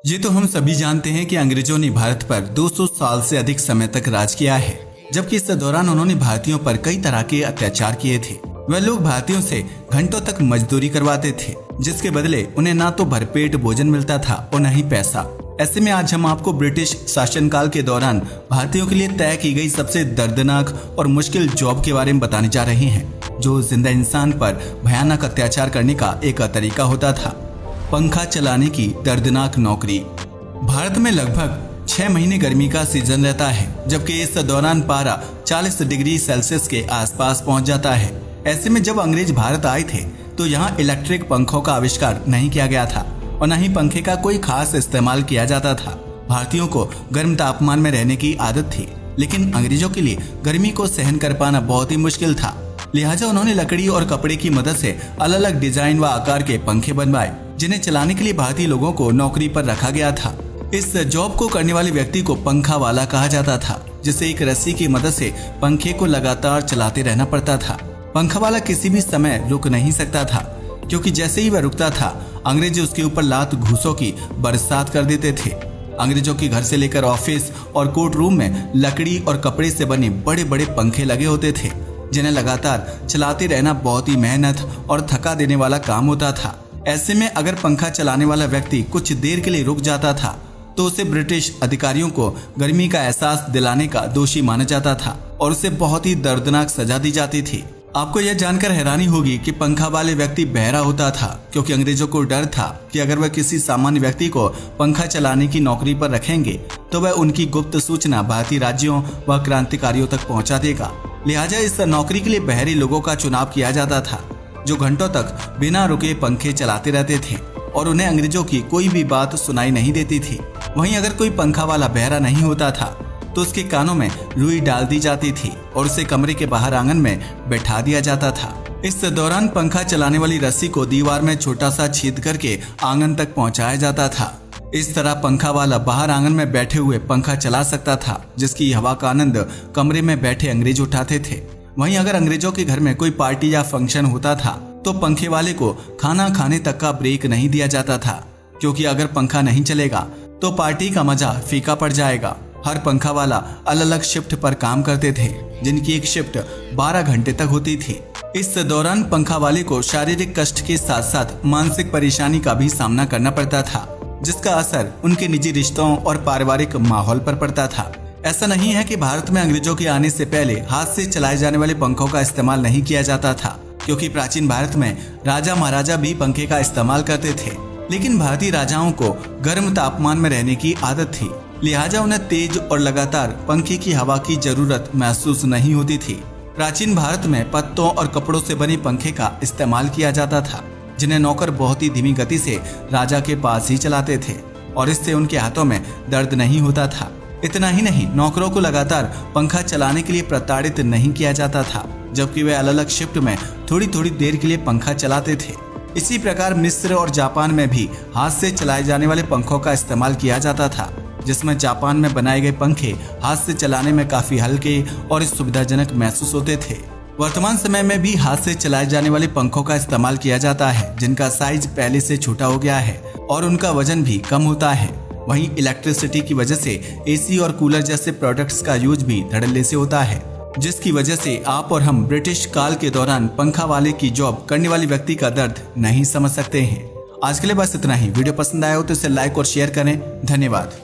ये तो हम सभी जानते हैं कि अंग्रेजों ने भारत पर 200 साल से अधिक समय तक राज किया है, जबकि इस दौरान उन्होंने भारतीयों पर कई तरह के अत्याचार किए थे। वह लोग भारतीयों से घंटों तक मजदूरी करवाते थे, जिसके बदले उन्हें ना तो भरपेट भोजन मिलता था और न ही पैसा। ऐसे में आज हम आपको ब्रिटिश शासनकाल के दौरान भारतीयों के लिए तय की गई सबसे दर्दनाक और मुश्किल जॉब के बारे में बताने जा रहे हैं, जो जिंदा इंसान पर भयानक अत्याचार करने का एक तरीका होता था। पंखा चलाने की दर्दनाक नौकरी। भारत में लगभग 6 महीने गर्मी का सीजन रहता है, जबकि इस दौरान पारा 40 डिग्री सेल्सियस के आसपास पहुंच जाता है। ऐसे में जब अंग्रेज भारत आए थे तो यहाँ इलेक्ट्रिक पंखों का आविष्कार नहीं किया गया था और न ही पंखे का कोई खास इस्तेमाल किया जाता था। भारतीयों को गर्म तापमान में रहने की आदत थी, लेकिन अंग्रेजों के लिए गर्मी को सहन कर पाना बहुत ही मुश्किल था। लिहाजा उन्होंने लकड़ी और कपड़े की मदद से अलग अलग डिजाइन व आकार के पंखे बनवाए, जिन्हें चलाने के लिए भारतीय लोगों को नौकरी पर रखा गया था। इस जॉब को करने वाले व्यक्ति को पंखा वाला कहा जाता था, जिसे एक रस्सी की मदद से पंखे को लगातार चलाते रहना पड़ता था। पंखा वाला किसी भी समय रुक नहीं सकता था, क्योंकि जैसे ही वह रुकता था अंग्रेज उसके ऊपर लात घूसों की बरसात कर देते थे। अंग्रेजों के घर से लेकर ऑफिस और कोर्ट रूम में लकड़ी और कपड़े से बने बड़े बड़े पंखे लगे होते थे, जिन्हें लगातार चलाते रहना बहुत ही मेहनत और थका देने वाला काम होता था। ऐसे में अगर पंखा चलाने वाला व्यक्ति कुछ देर के लिए रुक जाता था तो उसे ब्रिटिश अधिकारियों को गर्मी का एहसास दिलाने का दोषी माना जाता था और उसे बहुत ही दर्दनाक सजा दी जाती थी। आपको यह जानकर हैरानी होगी कि पंखा वाले व्यक्ति बहरा होता था, क्योंकि अंग्रेजों को डर था कि अगर वह किसी सामान्य व्यक्ति को पंखा चलाने की नौकरी पर रखेंगे तो वह उनकी गुप्त सूचना भारतीय राज्यों व क्रांतिकारियों तक पहुंचा देगा। लिहाजा इस नौकरी के लिए बहरे लोगों का चुनाव किया जाता था, जो घंटों तक बिना रुके पंखे चलाते रहते थे और उन्हें अंग्रेजों की कोई भी बात सुनाई नहीं देती थी। वहीं अगर कोई पंखा वाला बहरा नहीं होता था तो उसके कानों में रुई डाल दी जाती थी और उसे कमरे के बाहर आंगन में बैठा दिया जाता था। इस दौरान पंखा चलाने वाली रस्सी को दीवार में छोटा सा छेद करके आंगन तक पहुंचाया जाता था। इस तरह पंखा वाला बाहर आंगन में बैठे हुए पंखा चला सकता था, जिसकी हवा का आनंद कमरे में बैठे अंग्रेज उठाते थे। वहीं अगर अंग्रेजों के घर में कोई पार्टी या फंक्शन होता था तो पंखे वाले को खाना खाने तक का ब्रेक नहीं दिया जाता था, क्योंकि अगर पंखा नहीं चलेगा तो पार्टी का मजा फीका पड़ जाएगा। हर पंखा वाला अलग अलग शिफ्ट पर काम करते थे, जिनकी एक शिफ्ट 12 घंटे तक होती थी। इस दौरान पंखा वाले को शारीरिक कष्ट के साथ साथ मानसिक परेशानी का भी सामना करना पड़ता था, जिसका असर उनके निजी रिश्तों और पारिवारिक माहौल पर पड़ता था। ऐसा नहीं है कि भारत में अंग्रेजों के आने से पहले हाथ से चलाए जाने वाले पंखों का इस्तेमाल नहीं किया जाता था, क्योंकि प्राचीन भारत में राजा महाराजा भी पंखे का इस्तेमाल करते थे। लेकिन भारतीय राजाओं को गर्म तापमान में रहने की आदत थी, लिहाजा उन्हें तेज और लगातार पंखे की हवा की जरूरत महसूस नहीं होती थी। प्राचीन भारत में पत्तों और कपड़ों से बने पंखे का इस्तेमाल किया जाता था, जिन्हें नौकर बहुत ही धीमी गति से राजा के पास ही चलाते थे और इससे उनके हाथों में दर्द नहीं होता था। इतना ही नहीं, नौकरों को लगातार पंखा चलाने के लिए प्रताड़ित नहीं किया जाता था, जबकि वे अलग अलग शिफ्ट में थोड़ी थोड़ी देर के लिए पंखा चलाते थे। इसी प्रकार मिस्र और जापान में भी हाथ से चलाए जाने वाले पंखों का इस्तेमाल किया जाता था, जिसमें जापान में बनाए गए पंखे हाथ से चलाने में काफी हल्के और सुविधाजनक महसूस होते थे। वर्तमान समय में भी हाथ से चलाए जाने वाले पंखों का इस्तेमाल किया जाता है, जिनका साइज पहले से छोटा हो गया है और उनका वजन भी कम होता है। वहीं इलेक्ट्रिसिटी की वजह से एसी और कूलर जैसे प्रोडक्ट्स का यूज भी धड़ल्ले से होता है, जिसकी वजह से आप और हम ब्रिटिश काल के दौरान पंखा वाले की जॉब करने वाले व्यक्ति का दर्द नहीं समझ सकते हैं। आज के लिए बस इतना ही। वीडियो पसंद आया हो तो इसे लाइक और शेयर करें। धन्यवाद।